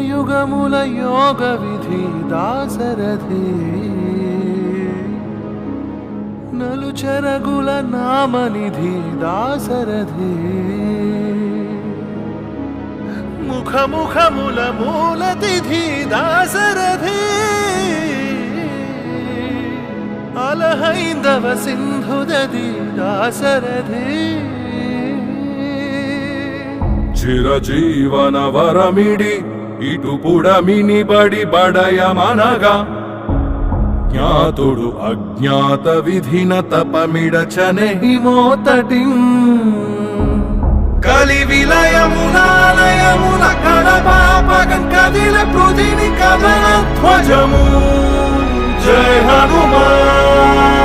యుగముల యోగ విధి దాసరథి నలు చెరగుల నామనిధి దాసరథి ముఖముఖముల మూలతిథి దాసరథి అలహైందవ సింధుదది దాసరథి చిరజీవన వరమిడి ఇటు పుడమిని బడి బడయమనగా జ్ఞాతుడు అజ్ఞాత విధిన తపమిడచనెహి మోతటి కలి విలయమునాలయమున కడపాపగం కదిల పృథిని కదల ధ్వజము జయ హనుమాన్.